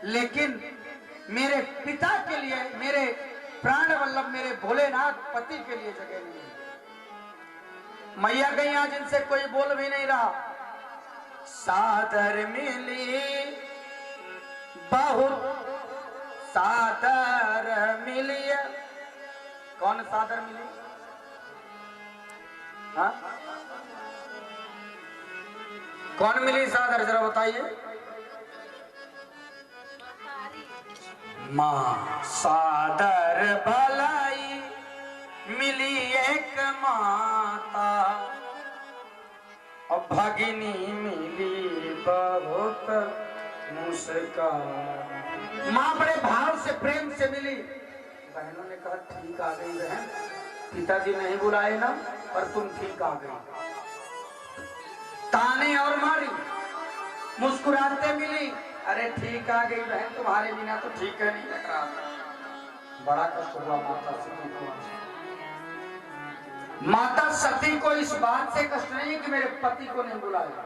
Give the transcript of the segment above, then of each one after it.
लेकिन मेरे पिता के लिए, मेरे प्राण वल्लभ मेरे भोलेनाथ पति के लिए जगह नहीं है। मैया गैया जिनसे कोई बोल भी नहीं रहा। सादर मिली बहुत सादर मिली। कौन सादर मिली? हाँ, कौन मिली सादर, जरा बताइए। माँ सादर भलाई मिली एक माता, और भगिनी मिली बहुत मुस्कान। माँ बड़े भाव से प्रेम से मिली। बहनों ने कहा ठीक आ गई बहन, पिताजी नहीं बुलाए ना, पर तुम ठीक आ गई। ताने और मारी, मुस्कुराते मिली। अरे ठीक आ गई बहन, तुम्हारे बिना तो ठीक है नहीं लग रहा। बड़ा कष्ट हुआ माता सती को। माता सती को इस बात से कष्ट नहीं है कि मेरे पति को नहीं बुलाया।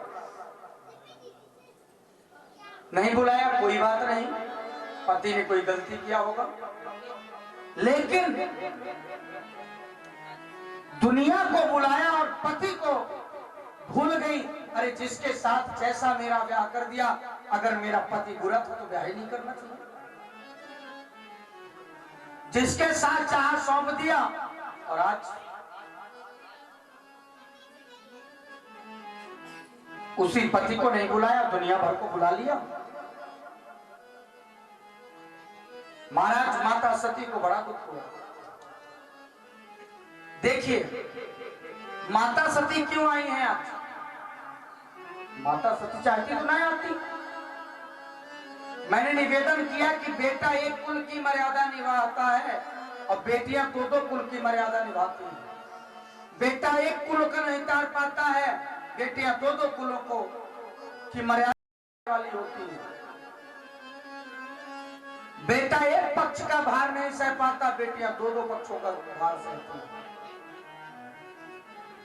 नहीं बुलाया कोई बात नहीं, पति ने कोई गलती किया होगा, लेकिन दुनिया को बुलाया और पति को भूल गई। अरे जिसके साथ जैसा मेरा ब्याह कर दिया, अगर मेरा पति बुरा था तो ब्याह ही नहीं करना चाहिए। जिसके साथ चाह सौंप दिया, और आज उसी पति को नहीं बुलाया, दुनिया भर को बुला लिया। महाराज माता सती को बड़ा दुख हुआ। देखिए माता सती क्यों आई हैं आज? माता सती चाहती तो नहीं आती। मैंने निवेदन किया कि बेटा एक कुल की मर्यादा निभाता है और बेटियां दो कुल की मर्यादा निभाती हैं। बेटा एक कुल को नहीं तार पाता है, बेटियां दो कुलों को की मर्यादा वाली होती है। बेटा एक पक्ष का भार नहीं सह पाता, बेटियां दो पक्षों का भार सहती हैं।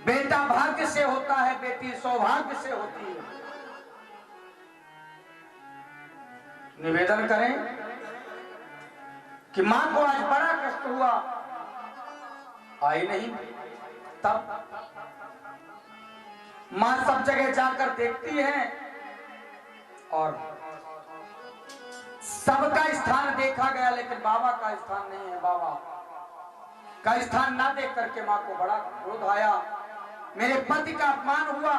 बेटा भाग्य से होता है, बेटी सौभाग्य से होती है। निवेदन करें कि मां को आज बड़ा कष्ट हुआ, आई नहीं। तब मां सब जगह जाकर देखती है और सबका स्थान देखा गया, लेकिन बाबा का स्थान नहीं है। बाबा का स्थान ना देख करके मां को बड़ा क्रोध आया। मेरे पति का अपमान हुआ,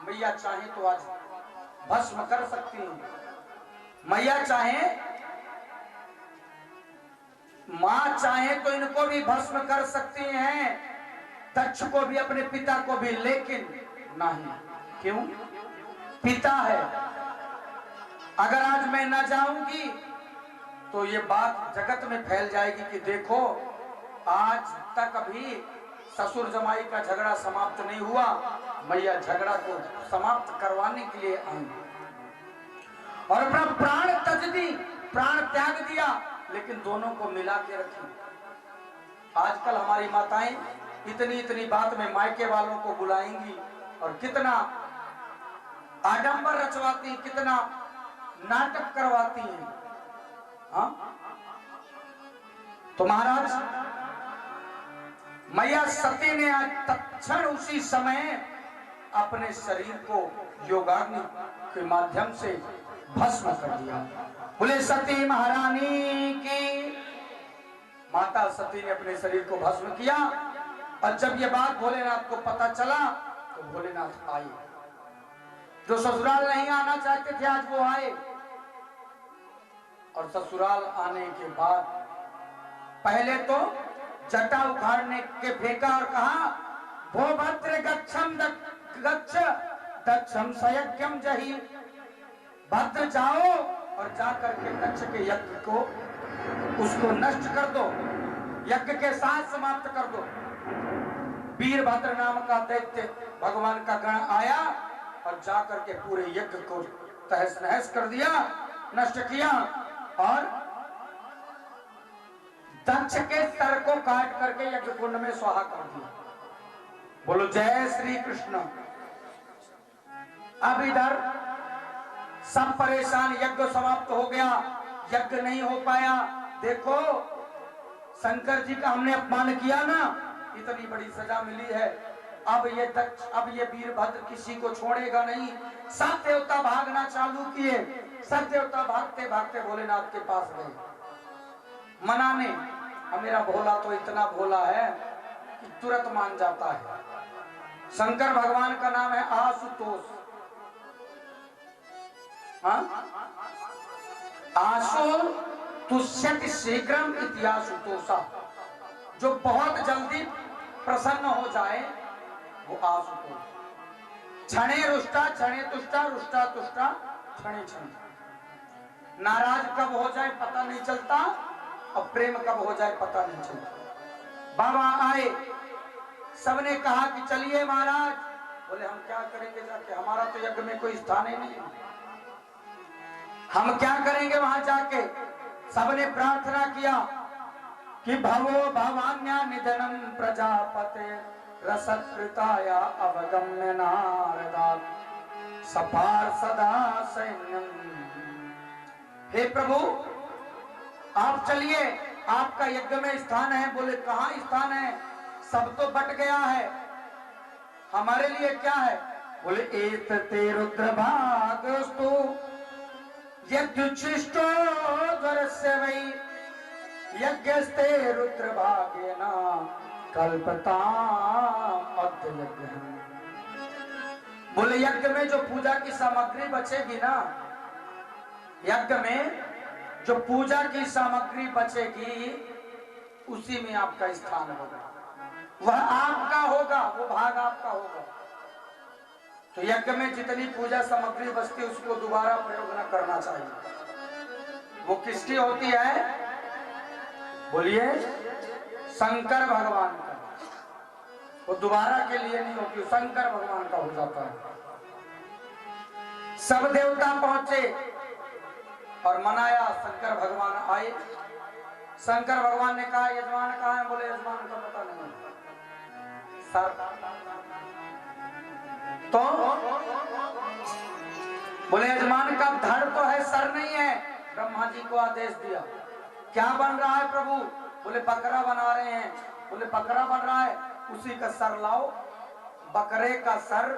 मैया चाहे तो आज भस्म कर सकती हैं। मैया चाहे, मां चाहे तो इनको भी भस्म कर सकती हैं, दक्ष को भी, अपने पिता को भी, लेकिन नहीं। क्यों? पिता है। अगर आज मैं न जाऊंगी तो ये बात जगत में फैल जाएगी कि देखो आज तक अभी ससुर जमाई का झगड़ा समाप्त नहीं हुआ, मैया झगड़ा को समाप्त करवाने के लिए आई और अपना प्राण तज दी, प्राण त्याग दिया, लेकिन दोनों को मिला के रखी। आजकल हमारी माताएं इतनी बात में मायके वालों को बुलाएंगी और कितना आडंबर रचवाती, कितना नाटक करवाती हैं। हाँ? तो महाराज मैया सती ने आज तत्क्षण उसी समय अपने शरीर को योगाग्नि के माध्यम से भस्म कर दिया। बोले सती महारानी की। माता सती ने अपने शरीर को भस्म किया और जब ये बात भोलेनाथ को पता चला तो भोलेनाथ आए। जो ससुराल नहीं आना चाहते थे आज वो आए, और ससुराल आने के बाद पहले तो जटा उखाड़ने के फेंका और कहा भो भद्र गच्छम गच्छ दक्षम सयज्ञम जही। भद्र जाओ और जाकर के दक्ष के यज्ञ को उसको नष्ट कर दो, यज्ञ के साथ समाप्त कर दो। वीरभद्र नाम का दैत्य भगवान का गण आया और जाकर के पूरे यज्ञ को तहस नहस कर दिया, नष्ट किया और दक्ष के सर को काट करके यज्ञ कुंड में स्वाहा कर दिया। बोलो जय श्री कृष्ण। अब इधर सब परेशान, यज्ञ समाप्त हो गया, यज्ञ नहीं हो पाया। देखो शंकर जी का हमने अपमान किया ना, इतनी बड़ी सजा मिली है। अब ये वीरभद्र किसी को छोड़ेगा नहीं। सब देवता भागना चालू किए, सब देवता भागते भागते भोलेनाथ के पास गए मनाने। अब मेरा भोला तो इतना भोला है कि तुरंत मान जाता है। शंकर भगवान का नाम है आशुतोष। आशु तुष्यति शीघ्रम इत्याशुतोषा, जो बहुत जल्दी प्रसन्न हो जाए वो आशुतोष। क्षणे रुष्टा क्षणे तुष्टा, रुष्टा तुष्टा क्षणे क्षण। नाराज कब हो जाए पता नहीं चलता, और प्रेम कब हो जाए पता नहीं चलता। बाबा आए, सबने कहा कि चलिए महाराज। बोले हम क्या करेंगे जाके, हमारा तो यज्ञ में कोई स्थान ही नहीं, हम क्या करेंगे वहां जाके। सबने प्रार्थना किया कि भवो भवान्या निधनम प्रजापते रसकृताया अवगम्य नारदा सपार सदा सैन्यम। हे प्रभु आप चलिए, आपका यज्ञ में स्थान है। बोले कहाँ स्थान है, सब तो बट गया है, हमारे लिए क्या है। बोले एतते रुद्र भागस्तु यज्ञुच्छिष्टो द्वरस्य वै यज्ञस्ते रुद्र भागेन कल्पताम अद्य यज्ञः। बोले यज्ञ में जो पूजा की सामग्री बचेगी ना, यज्ञ में जो पूजा की सामग्री बचेगी उसी में आपका स्थान होगा, वह आपका होगा, वो भाग आपका होगा। तो यज्ञ में जितनी पूजा सामग्री बचती है उसको दोबारा प्रयोग न करना चाहिए। वो किसकी होती है, बोलिए शंकर भगवान का। वो दोबारा के लिए नहीं होती, शंकर भगवान का हो जाता है। सब देवता पहुंचे और मनाया। शंकर भगवान आए। शंकर भगवान ने कहा यजमान कहाँ है। बोले यजमान का पता नहीं सर। तो बोले यजमान का धड़ तो है, सर नहीं है। ब्रह्मा जी को आदेश दिया, क्या बन रहा है प्रभु। बोले बकरा बना रहे हैं। बोले बकरा बन रहा है, उसी का सर लाओ। बकरे का सर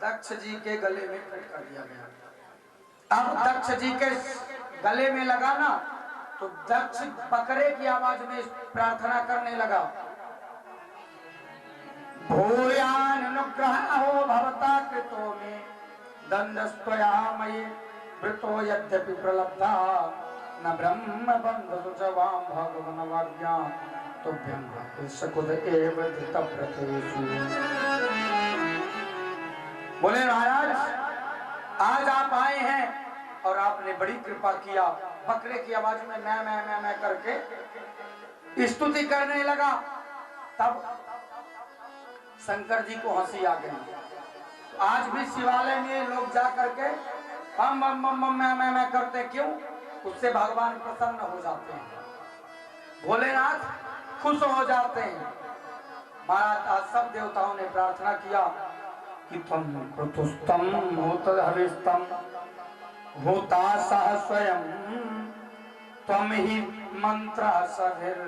दक्ष जी के गले में फिट कर दिया गया। अब दक्ष जी के गले में लगा ना, तो दक्ष बकरे की आवाज में प्रार्थना करने लगा, भूयान अनुग्रहो भवता कृतो में दंडस्त्वया मयि वृतो यद्यपि प्रलब्धा न ब्रह्म बंधु जवाम भगवन वाज्ञा तुभ्यं सकुद एव धृतव्रतेषु। बोले महाराज आज आप आए हैं और आपने बड़ी कृपा किया। बकरे की आवाज में मैं करके स्तुति करने लगा। तब शंकर जी को हंसी आ गई। आज भी शिवालय में लोग जा करके बम बम बम बम मैं करते, क्यों? उससे भगवान प्रसन्न हो जाते हैं, भोलेनाथ खुश हो जाते हैं। महाराज आज सब देवताओं ने प्रार्थना किया कि तुम क्रतुस्तम होत हविस्तम होता सह स्वयं त्वं हि मंत्र सभिर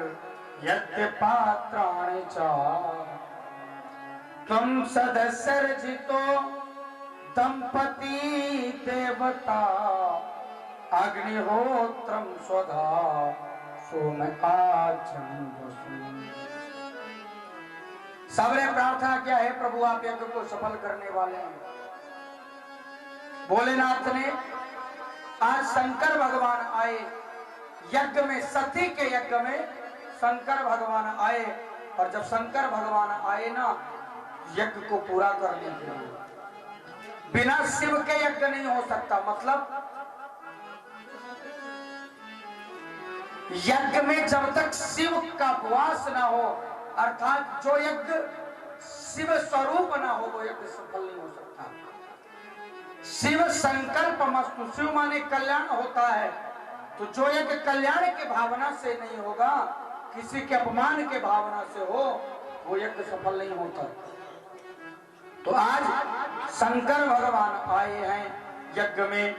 यज्ञ पात्राणि च त्वं सदस्यर्जितो दंपति देवता अग्निहोत्रम स्वधा सोम आचम। सबने प्रार्थना किया, हे प्रभु आप यज्ञ को सफल करने वाले हैं। भोलेनाथ ने आज शंकर भगवान आए यज्ञ में, सती के यज्ञ में शंकर भगवान आए। और जब शंकर भगवान आए ना यज्ञ को पूरा करने के लिए, बिना शिव के यज्ञ नहीं हो सकता। मतलब यज्ञ में जब तक शिव का वास ना हो, अर्थात जो यज्ञ शिव स्वरूप ना हो, वो यज्ञ सफल नहीं हो सकता। शिव संकल्प मस्तु, शिव माने कल्याण होता है। तो जो यज्ञ कल्याण के भावना से नहीं होगा, किसी के अपमान के भावना से हो, वो यज्ञ सफल नहीं होता। तो आज शंकर भगवान आए हैं यज्ञ में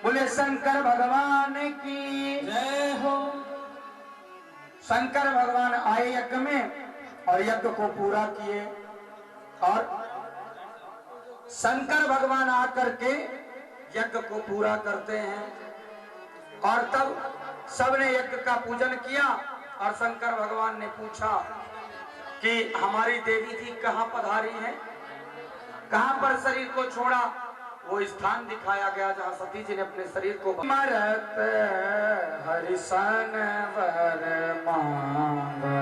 बोले शंकर भगवान की जय हो। शंकर भगवान आए यज्ञ में और यज्ञ को पूरा किए। और शंकर भगवान आकर के यज्ञ को पूरा करते हैं। और तब सबने यज्ञ का पूजन किया और शंकर भगवान ने पूछा कि हमारी देवी जी कहाँ पधारी है, कहाँ पर शरीर को छोड़ा। वो स्थान दिखाया गया जहाँ सती जी ने अपने शरीर को मरत हरिशन वर मांगा,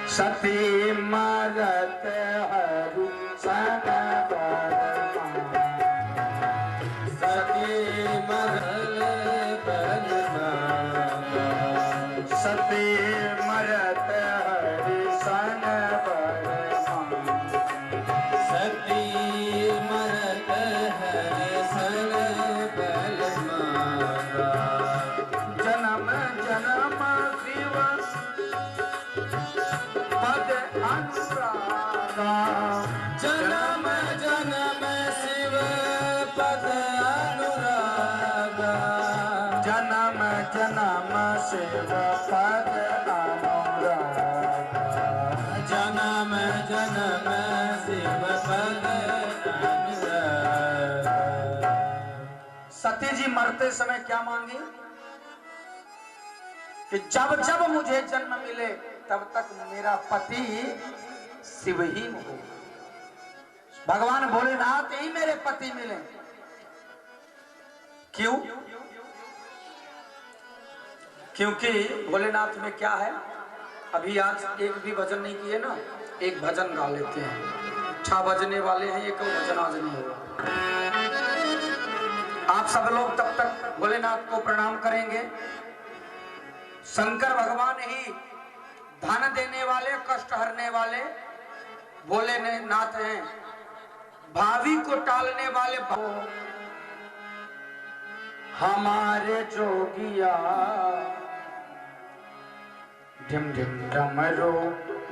सती मरत हरिशन वर मांगा, सती मरल बन मांगा, सती मरत हरिशन वर मांगा, सती मरत हरिशन बल मांगा। जन्म जन्म शिव पद अनुरागा, जन्म जन्म शिव पद अनुरागा, जन्म जन्म शिव पद अनुरागा, जन्म जन्म शिव पद अनुरागा। सती जी मरते समय क्या मांगी कि जब जब मुझे जन्म मिले तब तक मेरा पति शिव ही हो, भगवान भोलेनाथ ही मेरे पति मिले। क्यों? क्योंकि भोलेनाथ में क्या है, अभी आज एक भी भजन नहीं किए ना, एक भजन गा लेते हैं। 6 बजने वाले हैं, एक भजन आज नहीं होगा। आप सब लोग तब तक भोलेनाथ को प्रणाम करेंगे। शंकर भगवान ही धन देने वाले, कष्ट हरने वाले भोलेनाथ हैं, भावी को टालने वाले हमारे जोगिया। ढिम ढिम डमरू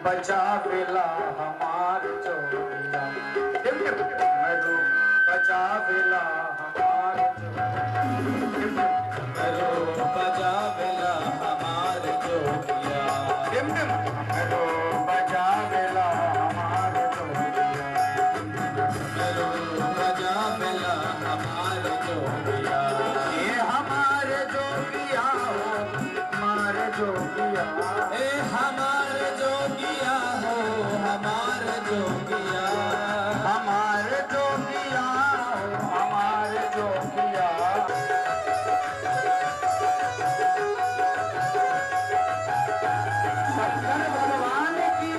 बजा बेला हमारे जोगिया, ढिम ढिम डमरू बजा बेला हमारे जोगिया, डमरू बजा बेला हमार जोगिया, ढिम ढिम डमरू बजा बेला हमारे जोगिया, डमरू बजा बेला हमार जोगिया। ये हमारे जोगिया हो, हमारे जोगिया, ए हमार जोगिया हो, हमार जोगिया, हमारे जोगिया हो, हमारे जोगिया। शंकर भगवान की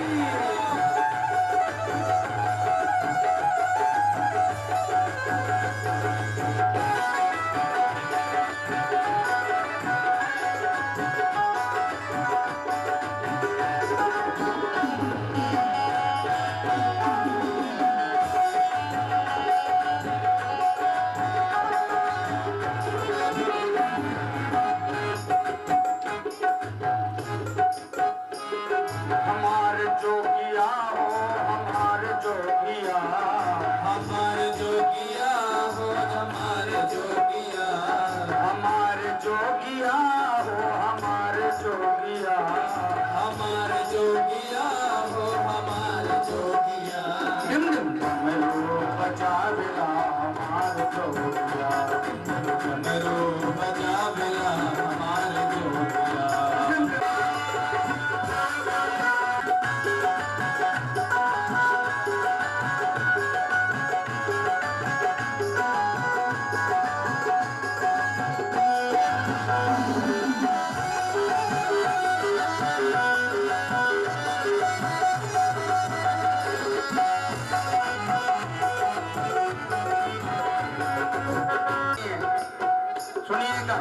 हमारे जोगिया हो, हमारे जोगिया, हमार जोगिया हो, हमार जोगिया, हमारे जोगिया हो, हमारे जोगिया, हमार जोगिया हो, हमार जोगिया। डिम डिम डमरू बजा बेला हमारे जोगिया, डमरू बजा बेला हमार जोगिया। सुनिएगा।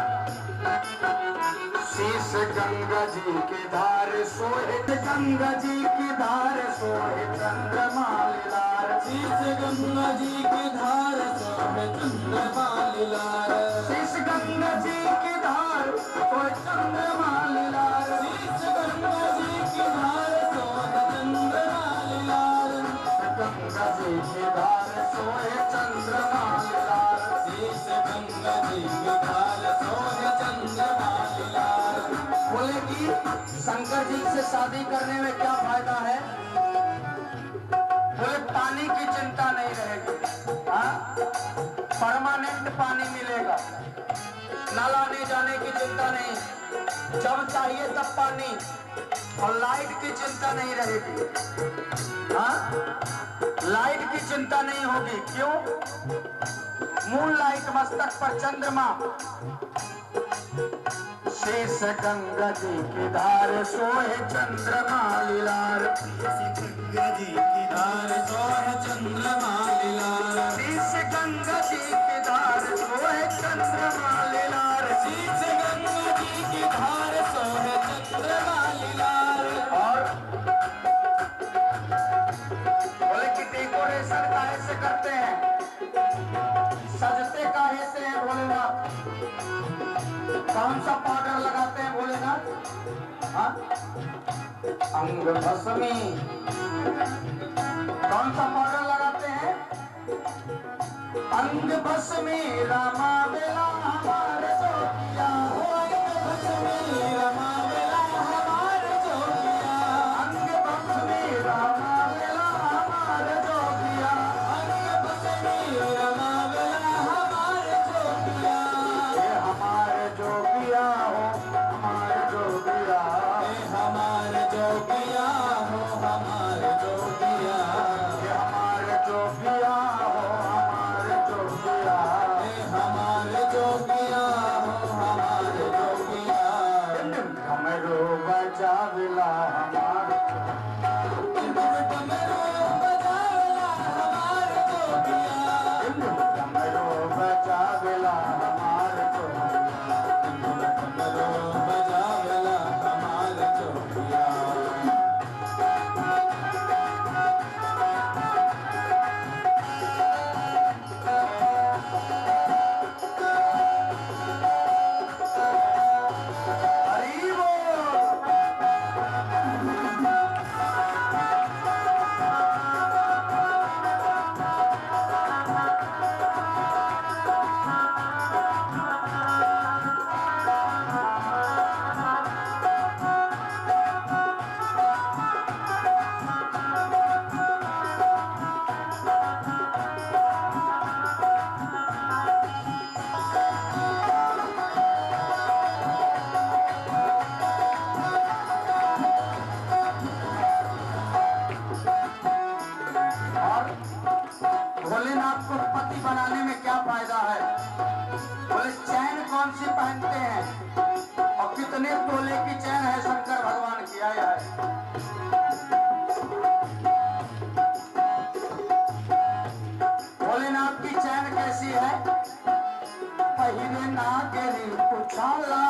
शीश गंगा जी की धार सोहे, गंगा जी की धार सोहे चंद्रमा लीलार, शीश गंगा जी की धार सोहे चंद्रमा लीलार, शीश गंगा जी की धार सोहे चंद्रमा लीलार, शीश गंगा जी की धार सोहे चंद्रमा लीलार, गंगा जी की धार सोहे चंद्रमा लीलार, शीश गंगा जी बोले कि शंकर जी से शादी करने में क्या फायदा है? बोले पानी की चिंता नहीं रहेगी, हाँ, परमानेंट पानी मिलेगा, नाला आने जाने की चिंता नहीं, जब चाहिए तब पानी, और लाइट की चिंता नहीं रहेगी, हाँ, लाइट की चिंता नहीं होगी। क्यों? मून लाइट, मस्तक पर चंद्रमा, शेष गंगा जी की धार सोहे चंद्रमा लीलार, गंगा जी की धार सोहे चंद्रमा लीलार, शेष गंगा जी की धार सोहे चंद्रमा लीलार, शीश गंगा जी की धार सोहे चंद्रमा लीलार। और बोले कि डेकोरेशन काहे से करते हैं, सजते काहे से हैं भोलेनाथ? कौन सा पाउडर लगाते हैं भोलेनाथ? हाँ? अंग भस्मी। कौन सा पाउडर लगाते हैं? अंग भस्मी रामा बेला हमारे जोगिया, अंग भस्मी रमा बेला हमारे जोगिया, अंग भस्मी रामा बेला हमारे जोगिया, अंग भस्मी रमा बेला हमारे जोगिया। ये हमारे जोगिया हो, हमारे जोगिया, ए हमारे जोगिया हो हमारे जोगिया, ये हमारे जोगिया हो, हमारे जोगिया। ए हमारे जोगिया हो हमारे जोगिया। हमरो बचावला हमारे, डमरू बजावला हमारे जोगिया, हमरो बचावला हमारे जोगिया। डमरू बजावला हमारे जोगिया। हरि बोल। और भोलेनाथ को पति बनाने में क्या फायदा है? बोले चैन कौन सी पहनते हैं और कितने तोले की चैन है शंकर भगवान की आया है। भोलेनाथ की चैन कैसी है? पहिरे नागरी पुछाला,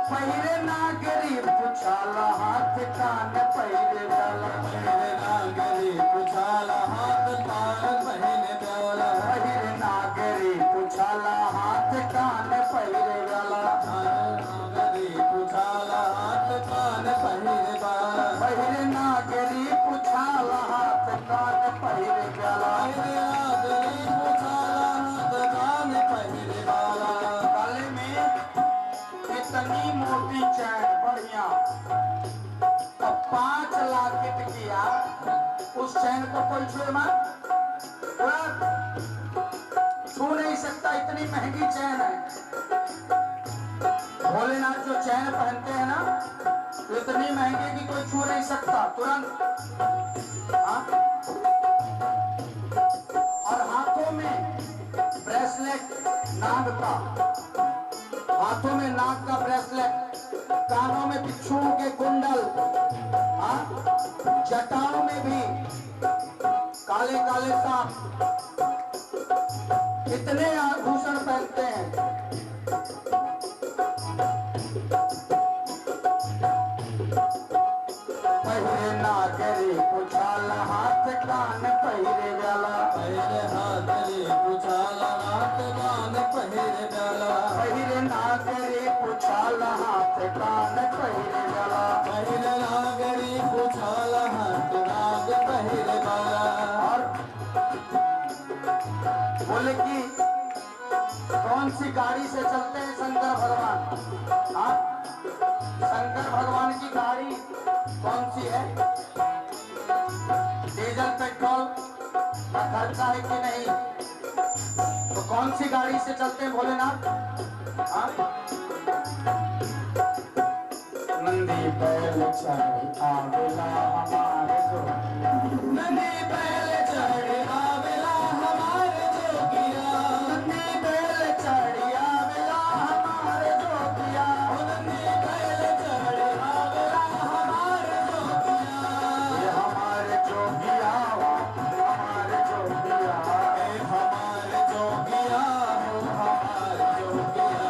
पहिरे नागरी पुछाला, हाथ कान पहिरे गला, पहिरे नागरी पुछाला हाथ कान पहिरे डोला, पहिरे नागरी पुछाला, हाथ कान पहिरे गला, नागरी पुछाला हाथ कान पहिरे बाला, पहिरे नागरी पुछाला, हाथ कान पहिरे गला। पहिरे नागरी पुछाला हाथ कान पहिरे बाला। गले में इतनी मोटी चैन बढ़िया और 5 लाख किया, उस चैन को कोई छुए मत, छू नहीं सकता, इतनी महंगी चैन है। भोलेनाथ जो चैन पहनते हैं ना, तो इतनी महंगी कि कोई छू नहीं सकता तुरंत, हाँ? और हाथों में ब्रेसलेट नाग का, हाथों में नाग का ब्रेसलेट, कानों में बिच्छू के कुंडल, हाँ? जटाओं में भी काले काले सांप, इतने आभूषण पहनते हैं। पहिरे नागरी पुछाला, हाथ कान पहिरे गला, पहिरे नागरी पुछाला हाथ कान पहिरे डोला, पहिरे नागरी पुछाला, हाथ कान पहिरे गला। पहिरे नागरी पुछाला हाथ नाग पहिरे बाला। और बोले कि कौन सी गाड़ी से चलते हैं शंकर भगवान? हाँ? खर्चा है कि नहीं? तो कौन सी गाड़ी से चलते हैं भोलेनाथ? हाँ? नंदी बैल चढ़ आवेला हमारे जोगिया, नंदी बैल चढ़ आवेला हमारे जोगिया, नंदी बैल चढ़ आवेला हमारे जोगिया, नंदी बैल चढ़ आवेला हमारे जोगिया, ये हमारे जोगिया, हमारे जोगिया, ए हमारे जोगिया हो हमारे जोगिया,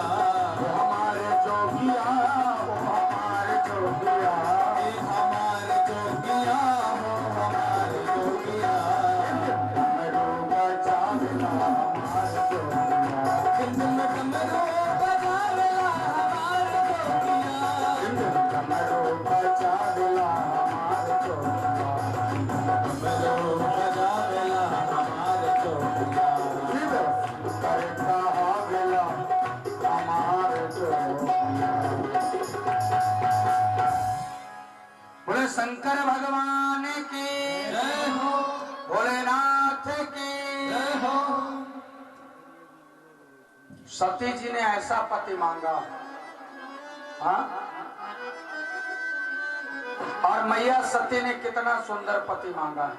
ये हमारे जोगिया, हमारे जोगिया, ए हमारे जोगिया हो हमारे जोगिया, डमरू बजावेला हमारे जोगिया, हिंद में डमरू बजावेला हमारे जोगिया, डमरू बजावेला हमारे जोगिया, डमरू बजावेला हमारे जोगिया, करता आवेला हमारे जोगिया। बोले शंकर भगवान की, जय हो भोलेनाथ की। जय हो। सती जी ने ऐसा पति मांगा, हाँ? और मैया सती ने कितना सुंदर पति मांगा है।